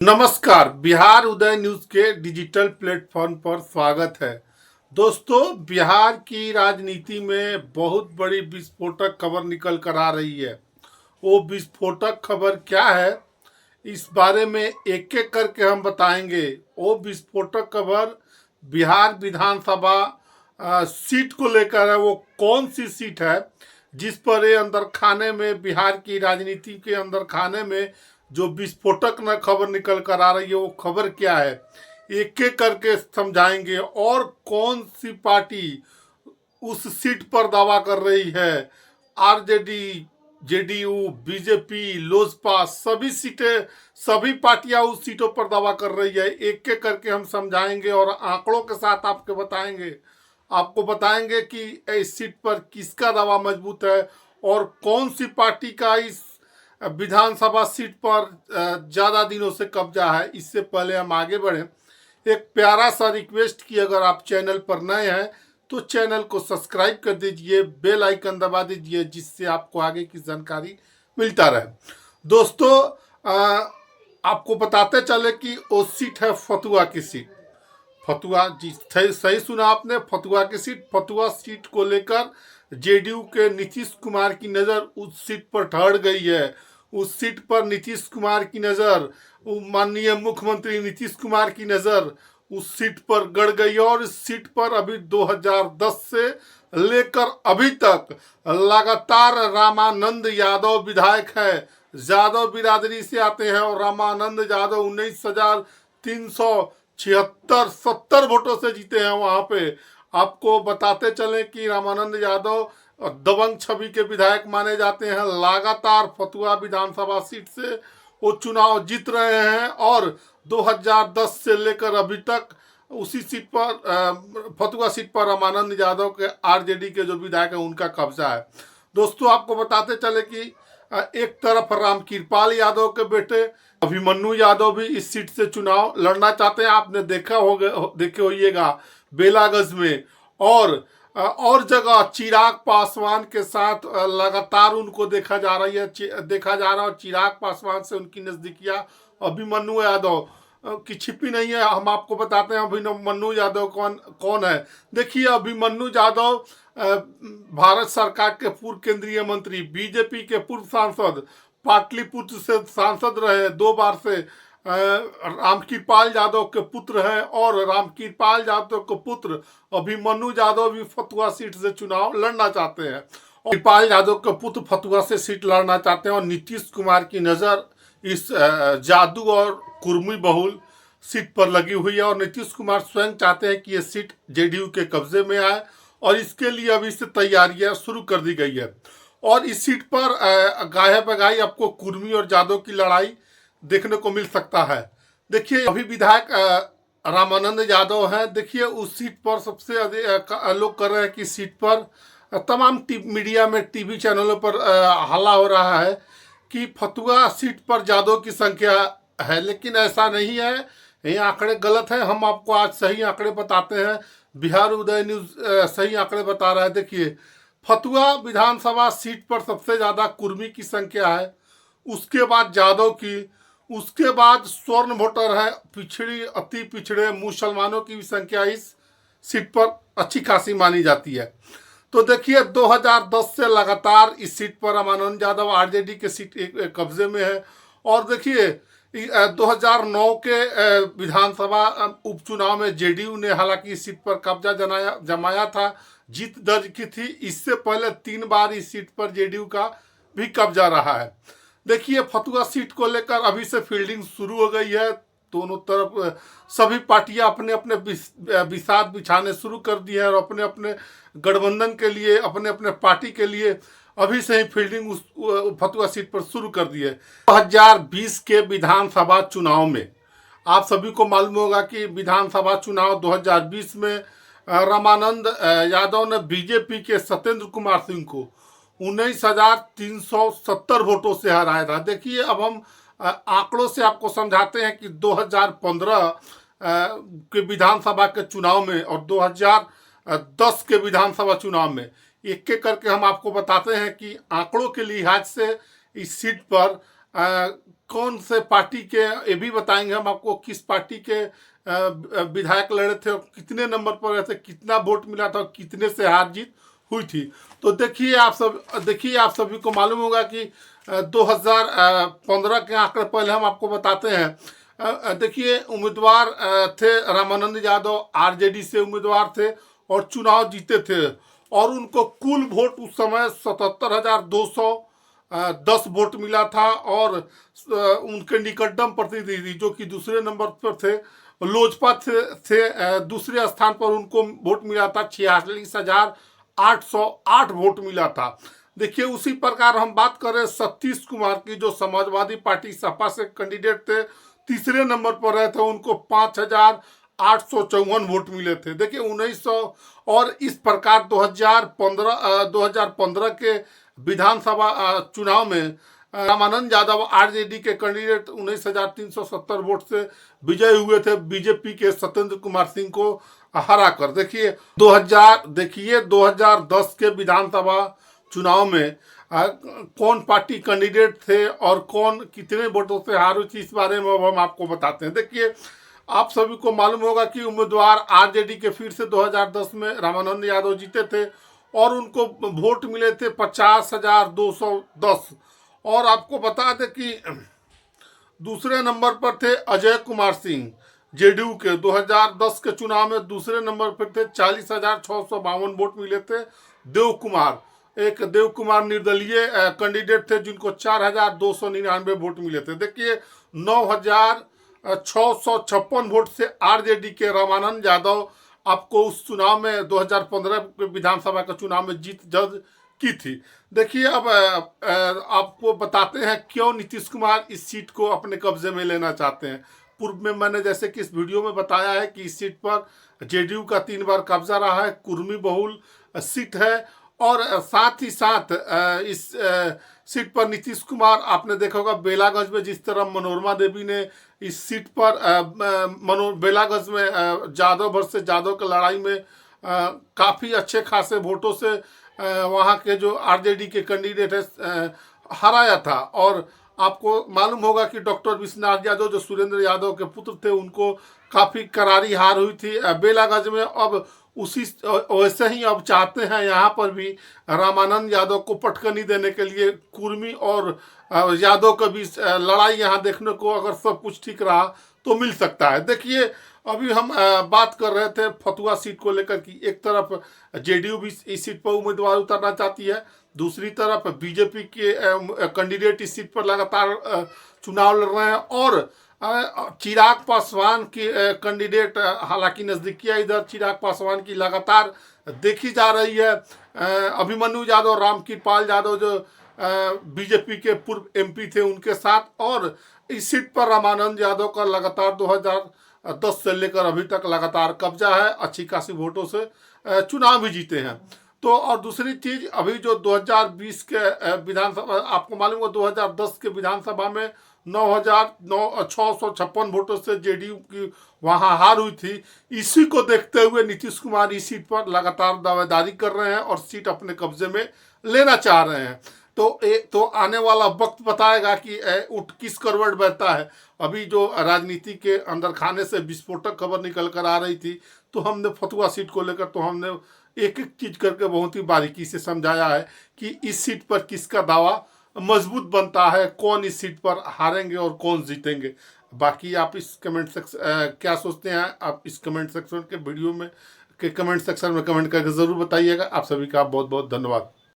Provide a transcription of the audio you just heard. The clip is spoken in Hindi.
नमस्कार, बिहार उदय न्यूज के डिजिटल प्लेटफॉर्म पर स्वागत है। दोस्तों, बिहार की राजनीति में बहुत बड़ी विस्फोटक खबर निकल कर आ रही है। वो विस्फोटक खबर क्या है, इस बारे में एक एक करके हम बताएंगे। वो विस्फोटक खबर बिहार विधानसभा सीट को लेकर है। वो कौन सी सीट है जिस पर ये अंदर खाने में, बिहार की राजनीति के अंदर खाने में जो विस्फोटक न खबर निकल कर आ रही है, वो खबर क्या है, एक एक करके समझाएंगे। और कौन सी पार्टी उस सीट पर दावा कर रही है। आरजेडी, जेडीयू, बीजेपी, लोजपा, सभी सीटें, सभी पार्टियां उस सीटों पर दावा कर रही है। एक एक करके हम समझाएंगे और आंकड़ों के साथ आपको बताएंगे कि इस सीट पर किसका दावा मजबूत है और कौन सी पार्टी का इस विधानसभा सीट पर ज़्यादा दिनों से कब्जा है। इससे पहले हम आगे बढ़ें, एक प्यारा सा रिक्वेस्ट कि अगर आप चैनल पर नए हैं तो चैनल को सब्सक्राइब कर दीजिए, बेल आइकन दबा दीजिए, जिससे आपको आगे की जानकारी मिलता रहे। दोस्तों, आपको बताते चले कि वो सीट है फतुहा की सीट। फतुहा जी, सही सुना आपने, फतुहा की सीट। फतुहा सीट को लेकर जेडीयू के नीतीश कुमार की नज़र उस सीट पर ठहर गई है। उस सीट पर नीतीश कुमार की नज़र, माननीय मुख्यमंत्री नीतीश कुमार की नज़र उस सीट पर गड़ गई। और इस सीट पर अभी 2010 से लेकर अभी तक लगातार रामानंद यादव विधायक है। यादव बिरादरी से आते हैं और रामानंद यादव 19,376-70 वोटों से जीते हैं वहां पे। आपको बताते चलें कि रामानंद यादव दबंग छवि के विधायक माने जाते हैं। लगातार फतुहा विधानसभा सीट से वो चुनाव जीत रहे हैं और 2010 से लेकर अभी तक उसी सीट पर, फतुहा सीट पर रामानंद यादव के आरजेडी के जो विधायक हैं उनका कब्जा है। दोस्तों, आपको बताते चले कि एक तरफ रामकृपाल यादव के बेटे अभिमन्यु यादव भी इस सीट से चुनाव लड़ना चाहते हैं। आपने देखे होइएगा बेलागंज में और जगह चिराग पासवान के साथ लगातार उनको देखा जा रहा है। और चिराग पासवान से उनकी नजदीकियां अभिमन्यु यादव की छिपी नहीं है। हम आपको बताते हैं अभिमन्यु यादव कौन है। देखिए, अभिमन्यु यादव भारत सरकार के पूर्व केंद्रीय मंत्री, बीजेपी के पूर्व सांसद, पाटलिपुत्र से सांसद रहे 2 बार से, रामकृपाल यादव के पुत्र हैं। और रामकृपाल यादव के पुत्र अभिमन्यु यादव भी फतुहा सीट से चुनाव लड़ना चाहते हैं। और कृपाल यादव के पुत्र फतुहा से सीट लड़ना चाहते हैं। और नीतीश कुमार की नज़र इस जादू और कुर्मी बहुल सीट पर लगी हुई है। और नीतीश कुमार स्वयं चाहते हैं कि ये सीट जेडीयू के कब्जे में आए और इसके लिए अभी से तैयारियां शुरू कर दी गई है। और इस सीट पर गाहे बगाई आपको कुर्मी और जादव की लड़ाई देखने को मिल सकता है। देखिए, अभी विधायक रामानंद यादव हैं। देखिए, उस सीट पर सबसे अधिक लोग कर रहे हैं कि सीट पर तमाम मीडिया में, टीवी चैनलों पर हल्ला हो रहा है कि फतुहा सीट पर यादव की संख्या है, लेकिन ऐसा नहीं है। ये आंकड़े गलत हैं। हम आपको आज सही आंकड़े बताते हैं। बिहार उदय न्यूज सही आंकड़े बता रहा है। देखिए, फतुहा विधानसभा सीट पर सबसे ज्यादा कुर्मी की संख्या है, उसके बाद यादव की, उसके बाद स्वर्ण वोटर है, अति पिछड़े मुसलमानों की भी संख्या इस सीट पर अच्छी खासी मानी जाती है। तो देखिए, 2010 से लगातार इस सीट पर रामानंद यादव आरजेडी के सीट कब्जे में है। और देखिए, 2009 के विधानसभा उपचुनाव में जेडीयू ने हालांकि इस सीट पर कब्जा जमाया था, जीत दर्ज की थी। इससे पहले 3 बार इस सीट पर जेडीयू का भी कब्जा रहा है। देखिए, फतुहा सीट को लेकर अभी से फील्डिंग शुरू हो गई है। दोनों तरफ सभी पार्टियां अपने अपने बिसात बिछाने शुरू कर दी है और अपने अपने गठबंधन के लिए, अपने अपने पार्टी के लिए अभी से ही फील्डिंग उस फतुहा सीट पर शुरू कर दी है। 2020 के विधानसभा चुनाव में आप सभी को मालूम होगा कि विधानसभा चुनाव 2020 में रामानंद यादव ने बीजेपी के सत्येंद्र कुमार सिंह को 19,370 वोटों से हराया था। देखिए, अब हम आंकड़ों से आपको समझाते हैं कि 2015 के विधानसभा के चुनाव में और 2010 के विधानसभा चुनाव में एक एक करके हम आपको बताते हैं कि आंकड़ों के लिहाज से इस सीट पर कौन से पार्टी के, ये भी बताएंगे हम आपको, किस पार्टी के विधायक लड़े थे और कितने नंबर पर रहे थे, कितना वोट मिला था और कितने से हार जीत हुई थी। तो देखिए आप सभी को मालूम होगा कि 2015 के आंकड़े पहले हम आपको बताते हैं। देखिए उम्मीदवार थे रामानंद यादव, आरजेडी से उम्मीदवार थे और चुनाव जीते थे और उनको कुल वोट उस समय 77,210 वोट मिला था। और उनके निकटतम प्रतिनिधि जो कि दूसरे नंबर पर थे लोजपा थे दूसरे स्थान पर, उनको वोट मिला था 46,808 वोट मिला था। देखिए उसी प्रकार हम बात करें सतीश कुमार की, जो समाजवादी पार्टी सपा से कैंडिडेट थे, तीसरे नंबर पर रहे थे, उनको 5,854 वोट मिले थे। देखिए 1900 और इस प्रकार 2015 के विधानसभा चुनाव में रामानंद यादव आरजेडी के कैंडिडेट 19,370 वोट से विजय हुए थे बीजेपी के सत्येंद्र कुमार सिंह को हराकर। देखिए 2010 के विधानसभा चुनाव में कौन पार्टी कैंडिडेट थे और कौन कितने वोटों से हारी थी, इस बारे में अब हम आपको बताते हैं। देखिए आप सभी को मालूम होगा कि उम्मीदवार आरजेडी के फिर से 2010 में रामानंद यादव जीते थे और उनको वोट मिले थे 50,210। और आपको बता दें कि दूसरे नंबर पर थे अजय कुमार सिंह जेडीयू के, 2010 के चुनाव में दूसरे नंबर पर थे, 40,652 वोट मिले थे। देव कुमार निर्दलीय कैंडिडेट थे जिनको 4,299 वोट मिले थे। देखिए 9,656 वोट से आरजेडी के रामानंद यादव आपको उस चुनाव में 2015 के विधानसभा के चुनाव में जीत दर्ज की थी। देखिए अब आपको बताते हैं क्यों नीतीश कुमार इस सीट को अपने कब्जे में लेना चाहते हैं। पूर्व में मैंने जैसे कि इस वीडियो में बताया है कि इस सीट पर जेडीयू का 3 बार कब्जा रहा है, कुर्मी बहुल सीट है। और साथ ही साथ इस सीट पर नीतीश कुमार, आपने देखा होगा बेलागंज में जिस तरह मनोरमा देवी ने इस सीट पर बेलागंज में जादव वर्सेस जादव की लड़ाई में काफ़ी अच्छे खासे वोटों से वहाँ के जो आरजेडी के कैंडिडेट है हराया था। और आपको मालूम होगा कि डॉक्टर विश्वनाथ यादव जो सुरेंद्र यादव के पुत्र थे, उनको काफ़ी करारी हार हुई थी बेलागंज में। अब उसी वैसे ही अब चाहते हैं यहाँ पर भी रामानंद यादव को पटकनी देने के लिए कुर्मी और यादव के बीच लड़ाई यहाँ देखने को, अगर सब कुछ ठीक रहा तो मिल सकता है। देखिए अभी हम बात कर रहे थे फतुहा सीट को लेकर कि एक तरफ जेडीयू भी इस सीट पर उम्मीदवार उतारना चाहती है, दूसरी तरफ बीजेपी के कैंडिडेट इस सीट पर लगातार चुनाव लड़ रहे हैं। और चिराग पासवान की कैंडिडेट, हालांकि नज़दीकियाँ इधर चिराग पासवान की लगातार देखी जा रही है। अभिमन्यु यादव, रामकृपाल यादव जो बीजेपी के पूर्व एमपी थे, उनके साथ। और इस सीट पर रामानंद यादव का लगातार 2010 से लेकर अभी तक लगातार कब्जा है, अच्छी खासी वोटों से चुनाव भी जीते हैं। तो और दूसरी चीज, अभी जो 2020 के विधानसभा, आपको मालूम है 2010 के विधानसभा में 9,656 वोटों से जेडीयू की वहां हार हुई थी। इसी को देखते हुए नीतीश कुमार इस सीट पर लगातार दावेदारी कर रहे हैं और सीट अपने कब्जे में लेना चाह रहे हैं। तो आने वाला वक्त बताएगा कि उठ किस करवट बहता है। अभी जो राजनीति के अंदर खाने से विस्फोटक खबर निकल कर आ रही थी, तो हमने फतुहा सीट को लेकर तो हमने एक एक चीज करके बहुत ही बारीकी से समझाया है कि इस सीट पर किसका दावा मजबूत बनता है, कौन इस सीट पर हारेंगे और कौन जीतेंगे। बाकी आप इस कमेंट सेक्शन क्या सोचते हैं, आप इस कमेंट सेक्शन के वीडियो में के कमेंट सेक्शन में कमेंट करके ज़रूर बताइएगा। आप सभी का बहुत बहुत धन्यवाद।